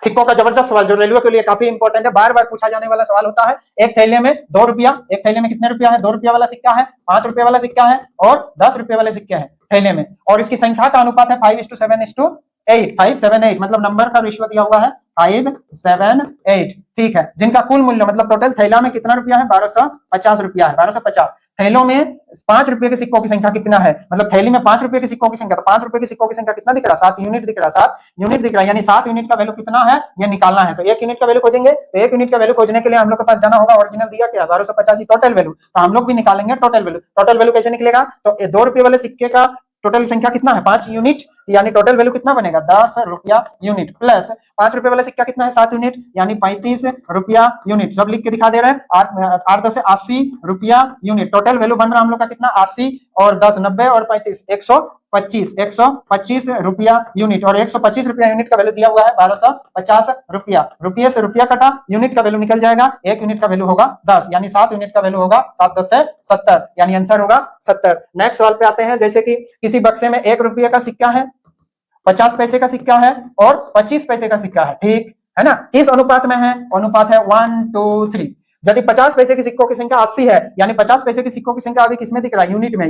सिक्कों का जबरदस्त सवाल जो रेलवे के लिए काफी इंपॉर्टेंट है, बार बार पूछा जाने वाला सवाल होता है। एक थैले में 2 रुपया, एक थैले में कितने रुपया है? 2 रुपया वाला सिक्का है, 5 रुपये वाला सिक्का है और 10 रुपये वाले सिक्के हैं थैले में, और इसकी संख्या का अनुपात है 5:7:8, 578, मतलब नंबर का रेशियो दिया हुआ है 578। ठीक है, जिनका कुल मूल्य मतलब टोटल थैला में कितना रुपया है? 1250 रुपया है, 1250। थैलों में 5 रुपए के सिक्कों की संख्या कितना है? मतलब थैली में 5 रुपए के सिक्कों की संख्या, तो 5 रुपए के सिक्कों की संख्या कितना दिख रहा है? 7 यूनिट दिख रहा है, 7 यूनिट दिख रहा है, यानी 7 यूनिट का वैल्यू कितना है ये निकालना है। तो 1 यूनिट का वैल्यू खोजेंगे, तो 1 यूनिट का वैल्यू खोजने के लिए हम लोग के पास जाना होगा, ओरिजिनल दिया क्या? 1250 टोटल वैल्यू, तो हम लोग भी निकालेंगे टोटल वैल्यू। टोटल वैल्यू कैसे निकलेगा? तो 2 रुपये वाले सिक्के का टोटल संख्या कितना है? 5 यूनिट, यानी टोटल वैल्यू कितना बनेगा? 10 रुपया यूनिट, प्लस 5 रुपए वाला सिक्का कितना है? 7 यूनिट, यानी 35 रुपया यूनिट। सब लिख के दिखा दे रहे हैं, 8 10 80 रुपया यूनिट। टोटल वैल्यू बन रहा हम लोग का कितना? 80 और 10 90 और 35 125 रुपया यूनिट, और 125 रुपया यूनिट का वैल्यू दिया हुआ है 1250 रुपया। रुपये से रुपया कटा, यूनिट का वैल्यू निकल जाएगा, 1 यूनिट का वैल्यू होगा 10, यानी 7 यूनिट का वैल्यू होगा 7 10 से 70, यानी आंसर होगा 70। नेक्स्ट सवाल पे आते हैं, जैसे कि किसी बक्से में 1 रुपये का सिक्का है, 50 पैसे का सिक्का है और 25 पैसे का सिक्का है, ठीक है ना? किस अनुपात में है? अनुपात है 1 2 3। यदि 50 पैसे के सिक्कों की संख्या 80 है, यानी 50 पैसे के सिक्कों की संख्या अभी किसमें दिख रहा है? यूनिट में,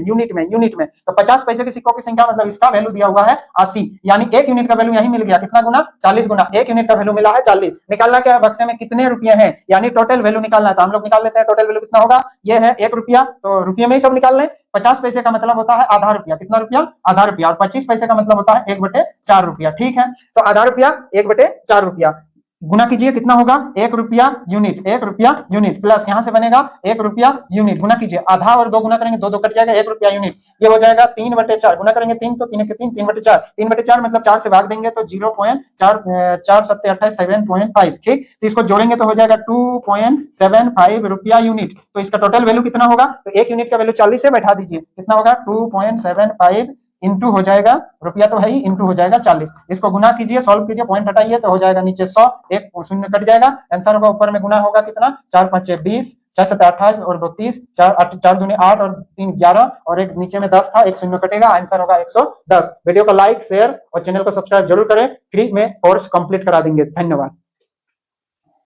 यूनिट में। तो 50 पैसे के सिक्कों की संख्या मतलब इसका वैल्यू दिया हुआ है 80, यानी 1 यूनिट का वैल्यू यही मिल गया, कितना गुना? 40 गुना। 1 यूनिट का वैल्यू मिला है 40। निकालना क्या है? बक्से में कितने रुपये हैं, यानी टोटल वैल्यू निकालना है। तो हम लोग निकाल लेते हैं, टोटल वैल्यू कितना होगा? ये है 1 रुपया, तो रुपये में ही सब निकाल लें। 50 पैसे का मतलब होता है आधा रुपया, कितना रुपया? आधा रुपया, और 25 पैसे का मतलब होता है 1/4 रुपया, ठीक है? तो आधा रुपया 1/4 रुपया, गुना कीजिए, कितना होगा? 1 रुपया यूनिट, 1 रुपया यूनिट, प्लस यहां से बनेगा 1 रुपया यूनिट, गुना कीजिए, आधा और 2 गुना करेंगे, 2 2 कट जाएगा, 1 रुपया यूनिट, ये हो जाएगा 3/4, गुना करेंगे 3 तो 3 के 3, 3/4, 3/4 मतलब 4 से भाग देंगे तो 0.4, 4 7 28 7.5, ठीक? तो इसको जोड़ेंगे तो हो जाएगा 2.75 रुपया यूनिट। तो इसका टोटल वैल्यू कितना होगा? तो 1 यूनिट का वैल्यू 40 से बैठा दीजिए, कितना होगा? 2.75 इंटू हो जाएगा, रुपया तो है ही, इंटू हो जाएगा 40। इसको गुना कीजिए, सॉल्व कीजिए, पॉइंट हटाइए तो हो जाएगा नीचे 100, एक शून्य कट जाएगा, आंसर होगा ऊपर में गुना होगा कितना? 4 5 20, 6 7 28 और 2 30, 4 दूनी 8 और 3 11, और एक नीचे में 10 था, एक शून्य कटेगा, आंसर होगा 110। वीडियो को लाइक शेयर और चैनल को सब्सक्राइब जरूर करें, फ्री में कोर्स कंप्लीट करा देंगे। धन्यवाद।